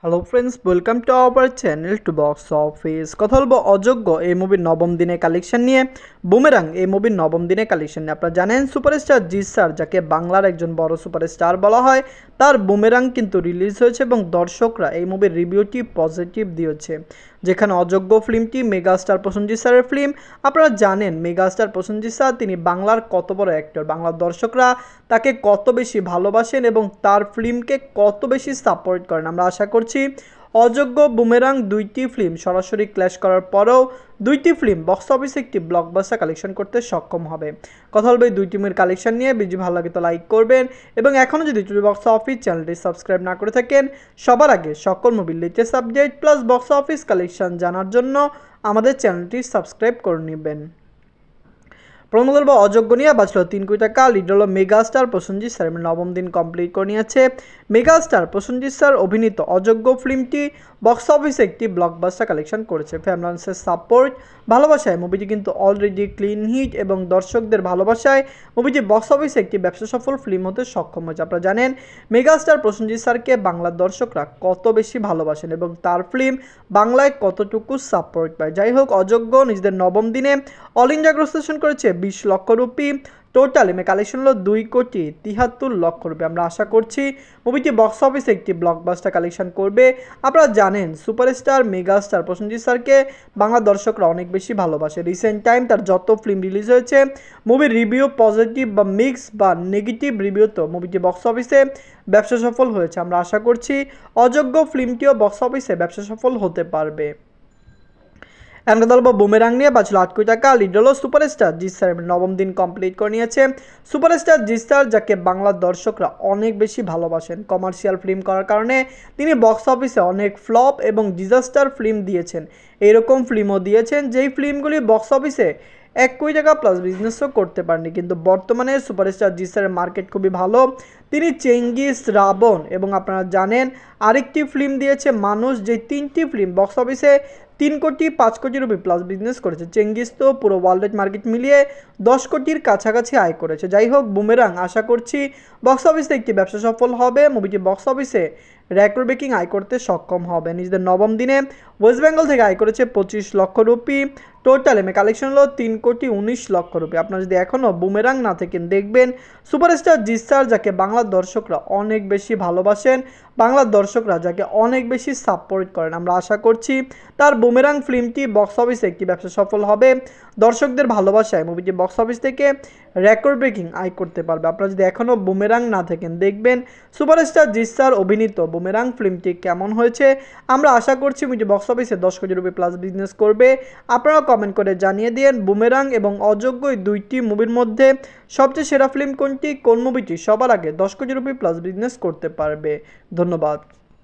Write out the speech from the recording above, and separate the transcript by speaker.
Speaker 1: Hello friends, welcome to our channel to box office. কথা বলবো অযোগ্য এই মুভির নবম দিনের কালেকশন নিয়ে। বুমেরাং এই মুভির নবম দিনের কালেকশন নিয়ে আপনারা জানেন সুপারস্টার জিৎ স্যার, যাকে বাংলার একজন বড় সুপারস্টার বলা হয়, তার বুমেরাং কিন্তু রিলিজ হয়েছে এবং দর্শকরা এই মুভির রিভিউটি পজিটিভ দিয়েছে। যেখানে অযোগ্য ফিল্মটি মেগাস্টার প্রসেনজিৎ স্যারের ফিল্ম। আপনারা জানেন মেগাস্টার প্রসেনজিৎ স্যার তিনি বাংলার কত বড় অ্যাক্টর, বাংলার দর্শকরা তাকে কত বেশি ভালোবাসেন এবং তার ফিল্মকে কত বেশি সাপোর্ট করেন। আমরা আশা করছি অযোগ্য, বুমেরাং দুইটি ফিল্ম সরাসরি ক্ল্যাশ করার পরেও দুইটি ফিল্ম বক্স অফিসে একটি ব্লকবাস্টার কালেকশন করতে সক্ষম হবে। কথা বলবে দুই টিমের কালেকশন নিয়ে। ভিডিও ভালো লাগে তো লাইক করবেন এবং এখনও যদি বক্স অফিস চ্যানেলটি সাবস্ক্রাইব না করে থাকেন, সবার আগে সকল মুভির latest update plus box office collection জানার জন্য আমাদের চ্যানেলটি সাবস্ক্রাইব করে নেবেন। প্রথম বলবো অযোগ্য নিয়ে বাঁচলো 3 কোটি টাকা। লিড হলো মেগাস্টার প্রসেনজিৎ স্যার, নবম দিন কমপ্লিট করে নিয়েছে। মেগাস্টার প্রসেনজিৎ স্যার অভিনীত অযোগ্য ফিল্মটি বক্স অফিসে একটি ব্লকবাস্টার কালেকশন করেছে। ফ্যামিলির সাপোর্ট, ভালোবাসায় মুভিটি কিন্তু অলরেডি ক্লিন হিট এবং দর্শকদের ভালোবাসায় মুভিটি বক্স অফিসে একটি ব্যবসা সফল ফিল্ম হতে সক্ষম হয়েছে। আপনারা জানেন মেগাস্টার প্রসেনজিৎ স্যারকে বাংলার দর্শকরা কত বেশি ভালোবাসেন এবং তার ফিল্ম বাংলায় কতটুকু সাপোর্ট পায়। যাই হোক, অযোগ্য নিজেদের নবম দিনে অল ইন্ডিয়া গ্রস করেছে 20 লক্ষ রুপি। টোটাল কালেকশন হলো 2,73,00,000 রুপি। আমরা আশা করছি মুভিটি বক্স অফিসে একটি ব্লকবাস্টার কালেকশন করবে। আপনারা জানেন সুপারস্টার মেগাস্টার প্রসেনজিৎ স্যারকে বাংলা দর্শকরা অনেক বেশি ভালোবাসে। রিসেন্ট টাইম তার যত ফিল্ম রিলিজ হয়েছে মুভির রিভিউ পজিটিভ বা মিক্স বা নেগেটিভ রিভিউ, তো মুভিটি বক্স অফিসে ব্যবসা সফল হয়েছে। আমরা আশা করছি অযোগ্য ফিল্মটিও বক্স অফিসে ব্যবসা সফল হতে পারবে। এমন দল বুমেরাং নিয়ে বাঁচলো 8 কোটি টাকা। লিড হলো সুপারস্টার জিৎ স্যার, নবম দিন কমপ্লিট করে নিয়েছে। সুপারস্টার জিৎ স্যার, যাকে বাংলার দর্শকরা অনেক বেশি ভালোবাসেন, কমার্শিয়াল ফিল্ম করার কারণে তিনি বক্স অফিসে অনেক ফ্লপ এবং ডিজাস্টার ফিল্ম দিয়েছেন। এইরকম ফিল্মও দিয়েছেন যেই ফিল্মগুলি বক্স অফিসে 1 কোটি টাকা প্লাস বিজনেসও করতে পারেনি। কিন্তু বর্তমানে সুপারস্টার জিৎ স্যারের মার্কেট খুবই ভালো। তিনি চেঙ্গিস, রাবণ এবং আপনারা জানেন আরেকটি ফিল্ম দিয়েছে মানুষ, যে 3টি ফিল্ম বক্স অফিসে 3 কোটি 5 কোটি রুপি প্লাস বিজনেস করেছে। চেঙ্গিস তো পুরো ওয়ার্ল্ড মার্কেট মিলিয়ে 10 কোটির কাছাকাছি আয় করেছে। যাই হোক, বুমেরাং আশা করছি বক্স অফিসে একটি ব্যবসা সফল হবে। মুভিটি বক্স অফিসে রেকর্ড ব্রেকিং আয় করতে সক্ষম হবে। নিজেদের নবম দিনে ওয়েস্ট বেঙ্গল থেকে আয় করেছে 25 লক্ষ রুপি। টোটাল কালেকশন হলো 3,19,00,000 রুপি। আপনারা যদি এখনও বুমেরাং না থাকেন, দেখবেন সুপারস্টার জিৎ স্যার, যাকে বাংলার দর্শকরা অনেক বেশি ভালোবাসেন, বাংলার দর্শকরা যাকে অনেক বেশি সাপোর্ট করেন, আমরা আশা করছি তার বুমেরাং ফিল্মটি বক্স অফিসে একটি ব্যবসা সফল হবে। দর্শকদের ভালোবাসায় মুভিটি বক্স অফিস থেকে রেকর্ড ব্রেকিং আয় করতে পারবে। আপনারা যদি এখনও বুমেরাং না থাকেন, দেখবেন সুপারস্টার জিৎ স্যার অভিনীত বুমেরাং ফিল্মটি কেমন হয়েছে। আমরা আশা করছি মুভিটি বক্স অফিসে 10 কোটি রুপি প্লাস বিজনেস করবে। আপনারা কমেন্ট করে জানিয়ে দিন বুমেরাং এবং অযোগ্য এই দুইটি মুভির মধ্যে সবচেয়ে সেরা ফিল্ম কোনটি, কোন মুভিটি সবার আগে 10 কোটি রুপি প্লাস বিজনেস করতে পারবে। ধন্যবাদ।